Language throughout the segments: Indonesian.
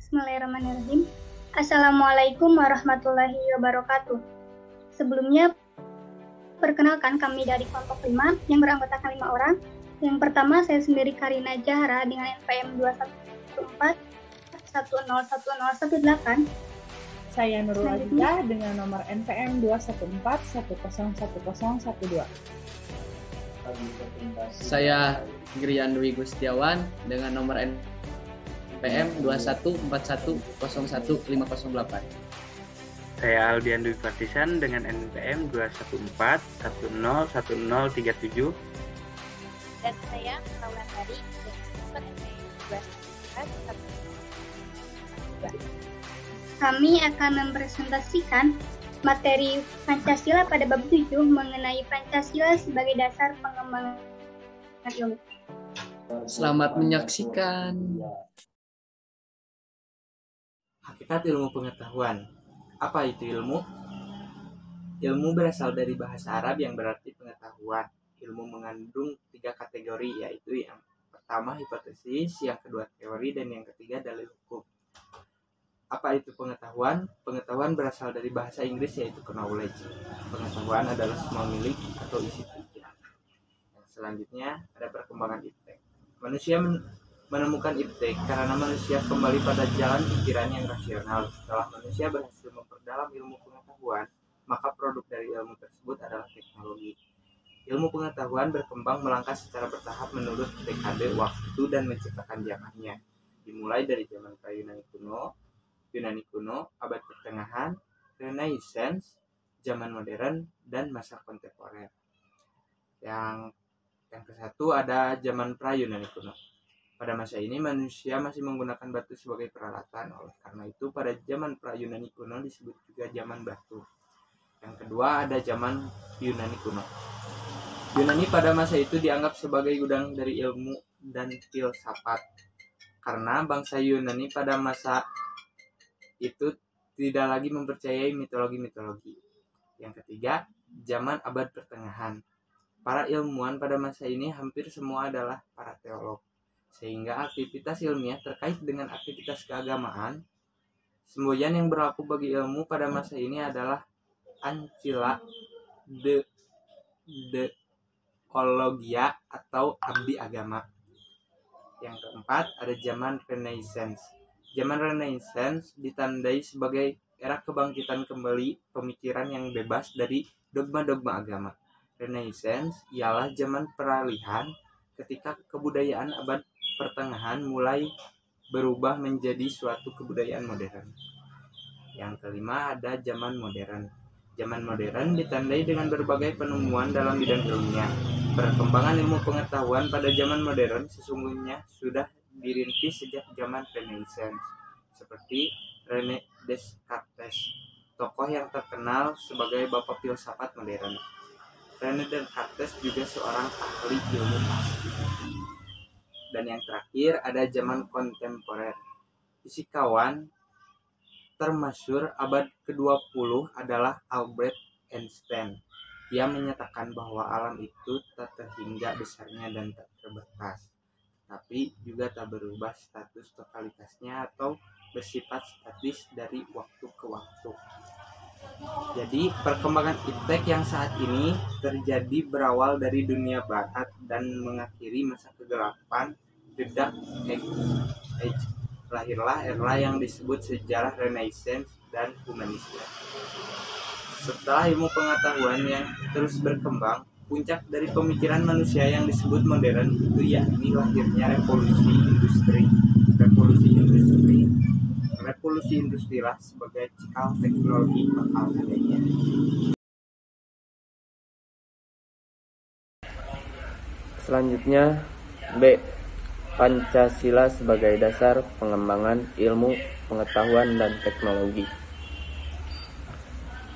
Bismillahirrahmanirrahim. Assalamualaikum warahmatullahi wabarakatuh. Sebelumnya, perkenalkan kami dari kelompok 5 yang beranggotakan 5 orang. Yang pertama, saya sendiri Karina Jahara dengan NPM 214101018. Saya Nurul Adiyah dengan nomor NPM 214101012. Saya Grian Dwi Gustiawan dengan nomor NPM 214101508. Saya Aldian Dwi Partisan dengan NPM 214101037. Dan saya Laura Hari dengan nomor NPM 2141010. Kami akan mempresentasikan materi Pancasila pada bab 7 mengenai Pancasila sebagai dasar pengembangan ilmu. Selamat menyaksikan. Hakikat ilmu pengetahuan. Apa itu ilmu? Ilmu berasal dari bahasa Arab yang berarti pengetahuan. Ilmu mengandung 3 kategori, yaitu yang pertama hipotesis, yang kedua teori, dan yang ketiga dalil hukum. Apa itu pengetahuan? Pengetahuan berasal dari bahasa Inggris yaitu knowledge. Pengetahuan adalah semua milik atau isi pikiran. Yang selanjutnya ada perkembangan iptek. Manusia menemukan iptek karena manusia kembali pada jalan pikiran yang rasional. Setelah manusia berhasil memperdalam ilmu pengetahuan, maka produk dari ilmu tersebut adalah teknologi. Ilmu pengetahuan berkembang melangkah secara bertahap menurut dekade waktu dan menciptakan zamannya. Dimulai dari zaman pra-Yunani kuno, abad pertengahan, Renaissance, zaman modern, dan masa kontemporer. Yang ke-1 ada zaman pra-Yunani kuno. Pada masa ini manusia masih menggunakan batu sebagai peralatan. Oleh karena itu pada zaman pra-Yunani kuno disebut juga zaman batu. Yang kedua ada zaman Yunani kuno. Yunani pada masa itu dianggap sebagai gudang dari ilmu dan filsafat. Karena bangsa Yunani pada masa itu tidak lagi mempercayai mitologi-mitologi. Yang ketiga, zaman abad pertengahan. Para ilmuwan pada masa ini hampir semua adalah para teolog. Sehingga aktivitas ilmiah terkait dengan aktivitas keagamaan. Semboyan yang berlaku bagi ilmu pada masa ini adalah ancilla deologia atau abdi agama. Yang keempat ada zaman Renaissance. Zaman Renaissance ditandai sebagai era kebangkitan kembali pemikiran yang bebas dari dogma-dogma agama. Renaissance ialah zaman peralihan ketika kebudayaan abad pertengahan mulai berubah menjadi suatu kebudayaan modern. Yang kelima ada zaman modern. Zaman modern ditandai dengan berbagai penemuan dalam bidang ilmiah. Perkembangan ilmu pengetahuan pada zaman modern sesungguhnya sudah dirintis sejak zaman Renaissance, seperti René Descartes, tokoh yang terkenal sebagai bapak filsafat modern. René Descartes juga seorang ahli ilmu pasti. Dan yang terakhir ada zaman kontemporer. Fisikawan termasyhur abad ke-20 adalah Albert Einstein. Ia menyatakan bahwa alam itu tak terhingga besarnya dan tak terbatas, tapi juga tak berubah status totalitasnya atau bersifat statis dari waktu ke waktu. Jadi perkembangan iptek yang saat ini terjadi berawal dari dunia barat dan mengakhiri masa kegelapan The Dark Age. Lahirlah era yang disebut sejarah Renaissance dan humanisme. Setelah ilmu pengetahuan yang terus berkembang, puncak dari pemikiran manusia yang disebut modern itu yakni lahirnya revolusi industrilah sebagai cikal teknologi bakal adanya. Selanjutnya B. Pancasila sebagai dasar pengembangan ilmu, pengetahuan, dan teknologi.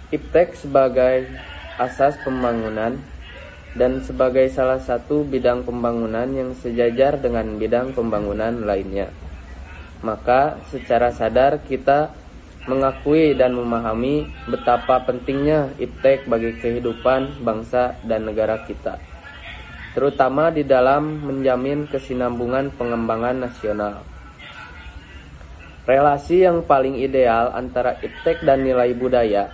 Iptek sebagai asas pembangunan dan sebagai salah satu bidang pembangunan yang sejajar dengan bidang pembangunan lainnya. Maka secara sadar kita mengakui dan memahami betapa pentingnya iptek bagi kehidupan bangsa dan negara kita, terutama di dalam menjamin kesinambungan pengembangan nasional. Relasi yang paling ideal antara iptek dan nilai budaya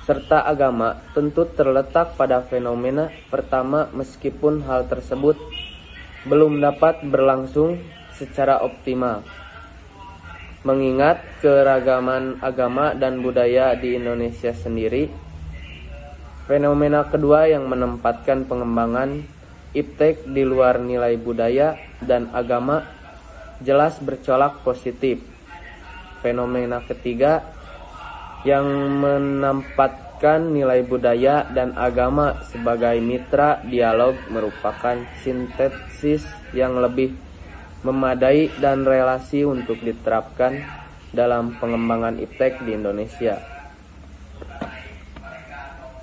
serta agama tentu terletak pada fenomena pertama, meskipun hal tersebut belum dapat berlangsung secara optimal. Mengingat keragaman agama dan budaya di Indonesia sendiri, fenomena kedua yang menempatkan pengembangan iptek di luar nilai budaya dan agama jelas bercolak positif. Fenomena ketiga yang menempatkan nilai budaya dan agama sebagai mitra dialog merupakan sintesis yang lebih memadai dan relasi untuk diterapkan dalam pengembangan iptek di Indonesia.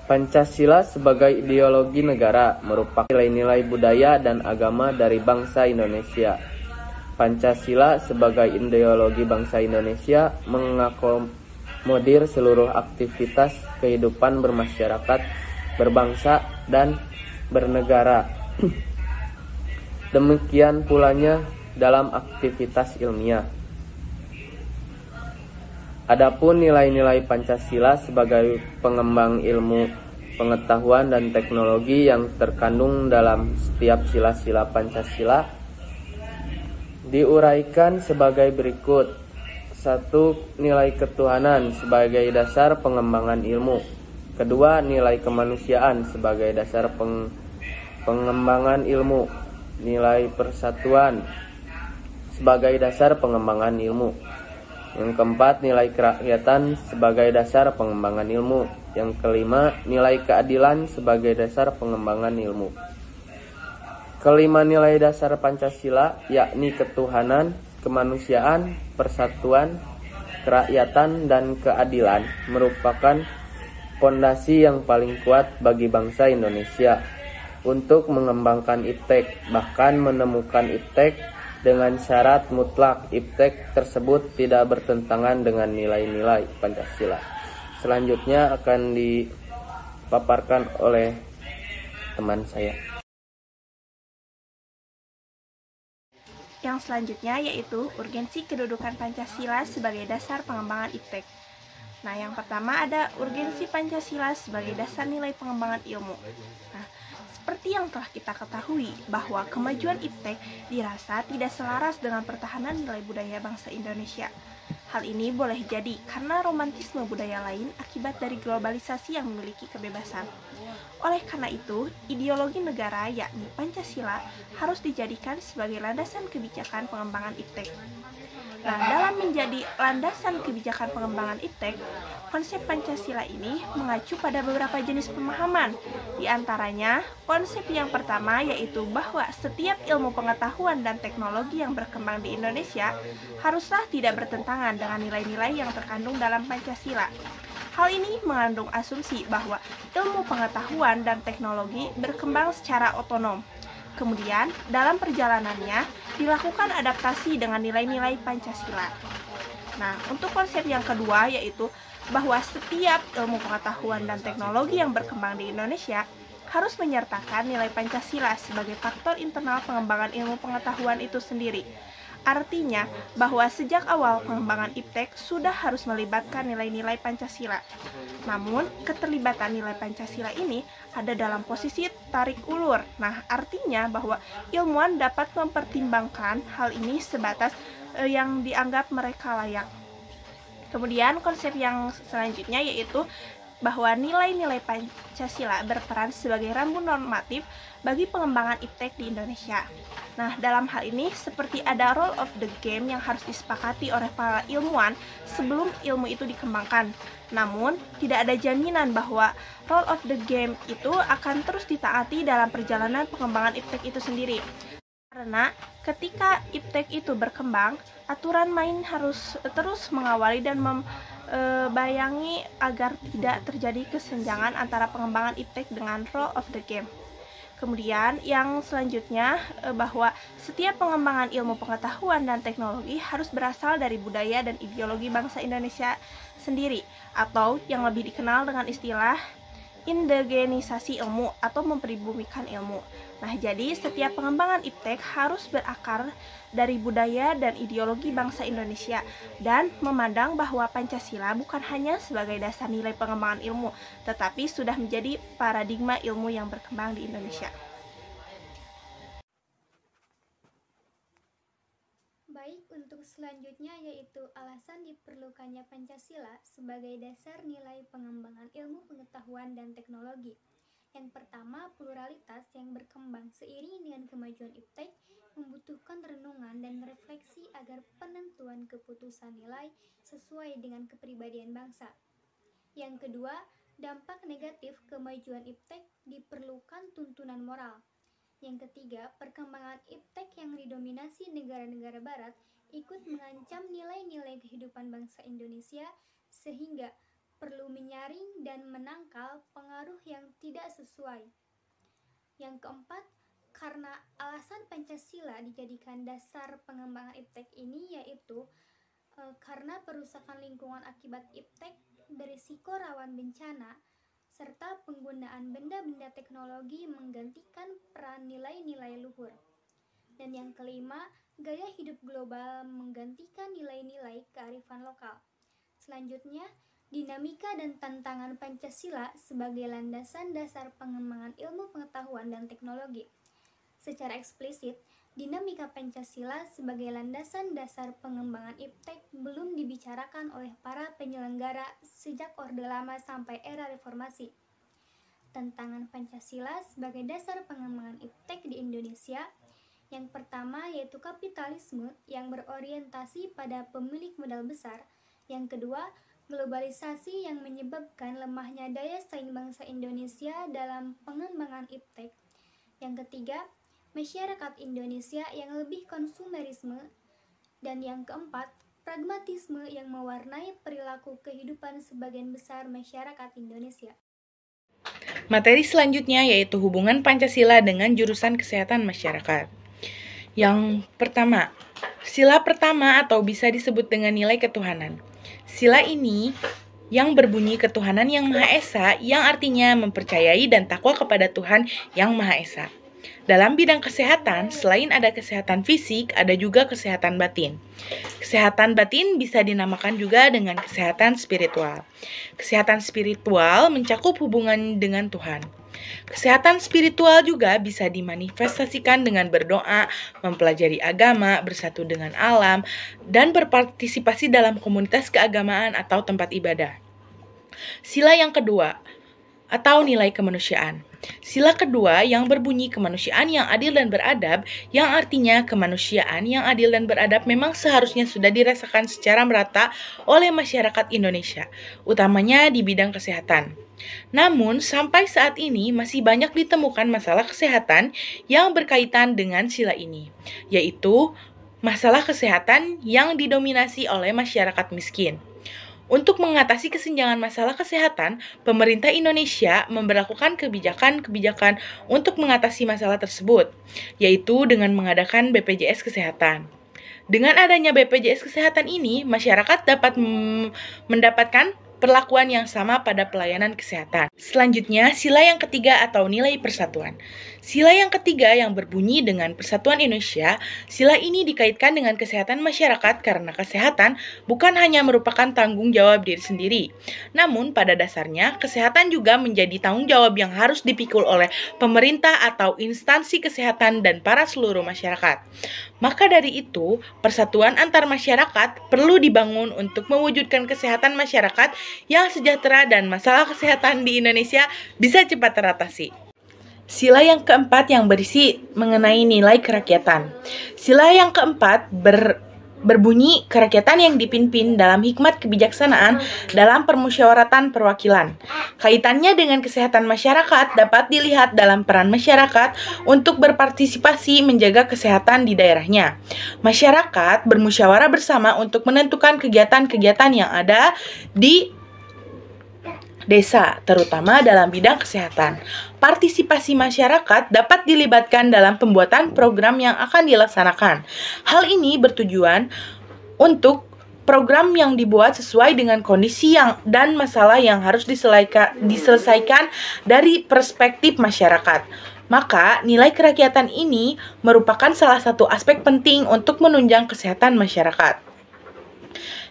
Pancasila sebagai ideologi negara merupakan nilai-nilai budaya dan agama dari bangsa Indonesia. Pancasila sebagai ideologi bangsa Indonesia mengakomodir seluruh aktivitas kehidupan bermasyarakat, berbangsa, dan bernegara. Demikian pulanya dalam aktivitas ilmiah. Adapun nilai-nilai Pancasila sebagai pengembang ilmu, pengetahuan, dan teknologi yang terkandung dalam setiap sila-sila Pancasila diuraikan sebagai berikut. 1. Nilai ketuhanan sebagai dasar pengembangan ilmu. 2. Nilai kemanusiaan sebagai dasar pengembangan ilmu. Nilai persatuan sebagai dasar pengembangan ilmu. Yang keempat, nilai kerakyatan sebagai dasar pengembangan ilmu. Yang kelima, nilai keadilan sebagai dasar pengembangan ilmu. Kelima nilai dasar Pancasila, yakni ketuhanan, kemanusiaan, persatuan, kerakyatan, dan keadilan, merupakan fondasi yang paling kuat bagi bangsa Indonesia untuk mengembangkan iptek, bahkan menemukan iptek dengan syarat mutlak iptek tersebut tidak bertentangan dengan nilai-nilai Pancasila. Selanjutnya akan dipaparkan oleh teman saya. Yang selanjutnya yaitu urgensi kedudukan Pancasila sebagai dasar pengembangan iptek. Nah, yang pertama ada urgensi Pancasila sebagai dasar nilai pengembangan ilmu. Nah, seperti yang telah kita ketahui bahwa kemajuan iptek dirasa tidak selaras dengan pertahanan nilai budaya bangsa Indonesia. Hal ini boleh jadi karena romantisme budaya lain akibat dari globalisasi yang memiliki kebebasan. Oleh karena itu, ideologi negara yakni Pancasila harus dijadikan sebagai landasan kebijakan pengembangan iptek. Nah, dalam menjadi landasan kebijakan pengembangan iptek, konsep Pancasila ini mengacu pada beberapa jenis pemahaman. Di antaranya, konsep yang pertama yaitu bahwa setiap ilmu pengetahuan dan teknologi yang berkembang di Indonesia haruslah tidak bertentangan dengan nilai-nilai yang terkandung dalam Pancasila. Hal ini mengandung asumsi bahwa ilmu pengetahuan dan teknologi berkembang secara otonom. Kemudian, dalam perjalanannya, dilakukan adaptasi dengan nilai-nilai Pancasila. Nah, untuk konsep yang kedua yaitu bahwa setiap ilmu pengetahuan dan teknologi yang berkembang di Indonesia harus menyertakan nilai Pancasila sebagai faktor internal pengembangan ilmu pengetahuan itu sendiri. Artinya, bahwa sejak awal pengembangan iptek sudah harus melibatkan nilai-nilai Pancasila. Namun, keterlibatan nilai Pancasila ini ada dalam posisi tarik ulur. Nah, artinya bahwa ilmuwan dapat mempertimbangkan hal ini sebatas yang dianggap mereka layak. Kemudian, konsep yang selanjutnya yaitu bahwa nilai-nilai Pancasila berperan sebagai rambu normatif bagi pengembangan iptek di Indonesia. Nah, dalam hal ini seperti ada rule of the game yang harus disepakati oleh para ilmuwan sebelum ilmu itu dikembangkan. Namun, tidak ada jaminan bahwa rule of the game itu akan terus ditaati dalam perjalanan pengembangan iptek itu sendiri. Karena ketika iptek itu berkembang, aturan main harus terus mengawali dan bayangi agar tidak terjadi kesenjangan antara pengembangan iptek dengan rule of the game. Kemudian yang selanjutnya bahwa setiap pengembangan ilmu pengetahuan dan teknologi harus berasal dari budaya dan ideologi bangsa Indonesia sendiri, atau yang lebih dikenal dengan istilah mengindigenisasi ilmu atau mempribumikan ilmu. Nah, jadi setiap pengembangan iptek harus berakar dari budaya dan ideologi bangsa Indonesia dan memandang bahwa Pancasila bukan hanya sebagai dasar nilai pengembangan ilmu, tetapi sudah menjadi paradigma ilmu yang berkembang di Indonesia. Baik, untuk selanjutnya yaitu alasan diperlukannya Pancasila sebagai dasar nilai pengembangan ilmu pengetahuan dan teknologi. Yang pertama, pluralitas yang berkembang seiring dengan kemajuan iptek membutuhkan renungan dan refleksi agar penentuan keputusan nilai sesuai dengan kepribadian bangsa. Yang kedua, dampak negatif kemajuan iptek diperlukan tuntunan moral. Yang ketiga, perkembangan iptek yang didominasi negara-negara barat ikut mengancam nilai-nilai kehidupan bangsa Indonesia sehingga perlu menyaring dan menangkal pengaruh yang tidak sesuai. Yang keempat, karena alasan Pancasila dijadikan dasar pengembangan iptek ini yaitu karena perusakan lingkungan akibat iptek, berisiko rawan bencana, serta penggunaan benda-benda teknologi menggantikan peran nilai-nilai luhur. Dan yang kelima, gaya hidup global menggantikan nilai-nilai kearifan lokal. Selanjutnya, dinamika dan tantangan Pancasila sebagai landasan dasar pengembangan ilmu pengetahuan dan teknologi. Secara eksplisit, dinamika Pancasila sebagai landasan dasar pengembangan iptek belum dibicarakan oleh para penyelenggara sejak Orde Lama sampai era Reformasi. Tantangan Pancasila sebagai dasar pengembangan iptek di Indonesia. Yang pertama yaitu kapitalisme yang berorientasi pada pemilik modal besar. Yang kedua, globalisasi yang menyebabkan lemahnya daya saing bangsa Indonesia dalam pengembangan iptek. Yang ketiga, masyarakat Indonesia yang lebih konsumerisme. Dan yang keempat, pragmatisme yang mewarnai perilaku kehidupan sebagian besar masyarakat Indonesia. Materi selanjutnya yaitu hubungan Pancasila dengan jurusan kesehatan masyarakat. Yang pertama, sila pertama atau bisa disebut dengan nilai ketuhanan. Sila ini yang berbunyi ketuhanan yang Maha Esa, yang artinya mempercayai dan takwa kepada Tuhan yang Maha Esa. Dalam bidang kesehatan, selain ada kesehatan fisik, ada juga kesehatan batin. Kesehatan batin bisa dinamakan juga dengan kesehatan spiritual. Kesehatan spiritual mencakup hubungan dengan Tuhan. Kesehatan spiritual juga bisa dimanifestasikan dengan berdoa, mempelajari agama, bersatu dengan alam, dan berpartisipasi dalam komunitas keagamaan atau tempat ibadah. Sila yang kedua, atau nilai kemanusiaan. Sila kedua yang berbunyi kemanusiaan yang adil dan beradab, yang artinya kemanusiaan yang adil dan beradab memang seharusnya sudah dirasakan secara merata oleh masyarakat Indonesia, utamanya di bidang kesehatan. Namun, sampai saat ini masih banyak ditemukan masalah kesehatan yang berkaitan dengan sila ini, yaitu masalah kesehatan yang didominasi oleh masyarakat miskin. Untuk mengatasi kesenjangan masalah kesehatan, pemerintah Indonesia memberlakukan kebijakan-kebijakan untuk mengatasi masalah tersebut, yaitu dengan mengadakan BPJS Kesehatan. Dengan adanya BPJS Kesehatan ini, masyarakat dapat mendapatkan perlakuan yang sama pada pelayanan kesehatan. Selanjutnya, sila yang ketiga atau nilai persatuan. Sila yang ketiga yang berbunyi dengan Persatuan Indonesia, sila ini dikaitkan dengan kesehatan masyarakat karena kesehatan bukan hanya merupakan tanggung jawab diri sendiri. Namun pada dasarnya, kesehatan juga menjadi tanggung jawab yang harus dipikul oleh pemerintah atau instansi kesehatan dan para seluruh masyarakat. Maka dari itu, persatuan antar masyarakat perlu dibangun untuk mewujudkan kesehatan masyarakat yang sejahtera dan masalah kesehatan di Indonesia bisa cepat teratasi. Sila yang keempat yang berisi mengenai nilai kerakyatan. Sila yang keempat berbunyi kerakyatan yang dipimpin dalam hikmat kebijaksanaan dalam permusyawaratan perwakilan. Kaitannya dengan kesehatan masyarakat dapat dilihat dalam peran masyarakat untuk berpartisipasi menjaga kesehatan di daerahnya. Masyarakat bermusyawarah bersama untuk menentukan kegiatan-kegiatan yang ada di desa, terutama dalam bidang kesehatan. Partisipasi masyarakat dapat dilibatkan dalam pembuatan program yang akan dilaksanakan. Hal ini bertujuan untuk program yang dibuat sesuai dengan kondisi dan masalah yang harus diselesaikan dari perspektif masyarakat. Maka, nilai kerakyatan ini merupakan salah satu aspek penting untuk menunjang kesehatan masyarakat.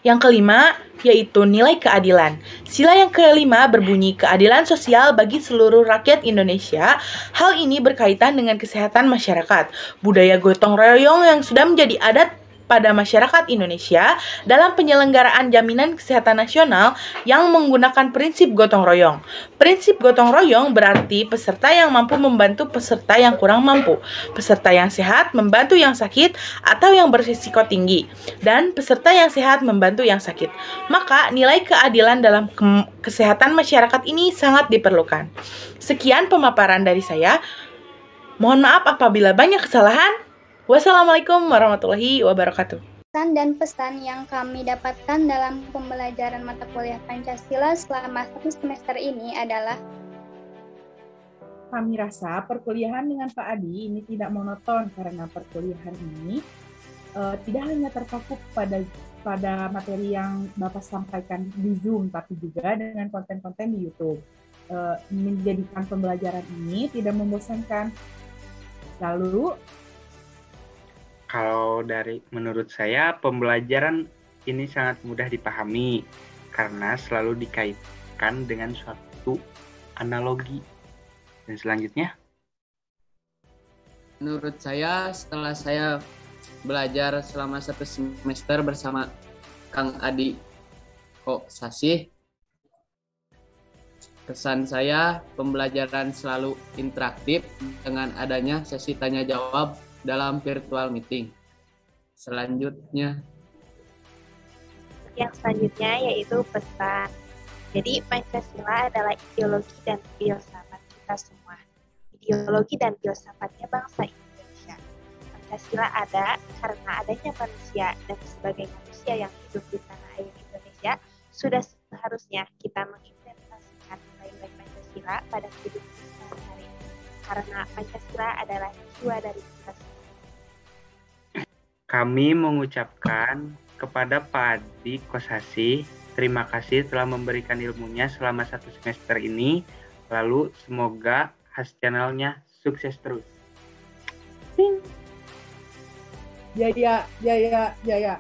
Yang kelima, yaitu nilai keadilan. Sila yang kelima berbunyi keadilan sosial bagi seluruh rakyat Indonesia. Hal ini berkaitan dengan kesehatan masyarakat. Budaya gotong royong yang sudah menjadi adat pada masyarakat Indonesia dalam penyelenggaraan jaminan kesehatan nasional yang menggunakan prinsip gotong royong. Prinsip gotong royong berarti peserta yang mampu membantu peserta yang kurang mampu, peserta yang sehat membantu yang sakit atau yang berisiko tinggi, dan peserta yang sehat membantu yang sakit. Maka nilai keadilan dalam kesehatan masyarakat ini sangat diperlukan. Sekian pemaparan dari saya. Mohon maaf apabila banyak kesalahan. Wassalamualaikum warahmatullahi wabarakatuh. Pesan dan pesan yang kami dapatkan dalam pembelajaran mata kuliah Pancasila selama 1 semester ini adalah Kami rasa perkuliahan dengan Pak Adi ini tidak monoton karena perkuliahan ini tidak hanya terpaku pada materi yang Bapak sampaikan di Zoom, tapi juga dengan konten-konten di YouTube. Menjadikan pembelajaran ini tidak membosankan. Lalu, Kalau menurut saya pembelajaran ini sangat mudah dipahami karena selalu dikaitkan dengan suatu analogi. Dan selanjutnya, Menurut saya, setelah saya belajar selama 1 semester bersama Kang Adi Sasih, kesan saya pembelajaran selalu interaktif dengan adanya sesi tanya jawab dalam virtual meeting. Yang selanjutnya yaitu pesan. Jadi Pancasila adalah ideologi dan filsafat kita semua. Ideologi dan filsafatnya bangsa Indonesia. Pancasila ada karena adanya manusia, dan sebagai manusia yang hidup di tanah air Indonesia, sudah seharusnya kita mengimplementasikan nilai-nilai Pancasila pada kehidupan sehari-hari. Karena Pancasila adalah jiwa dari kita semua. kami mengucapkan kepada Pak Adi Kosasih, terima kasih telah memberikan ilmunya selama 1 semester ini. Lalu semoga Has channelnya sukses terus. Jaya.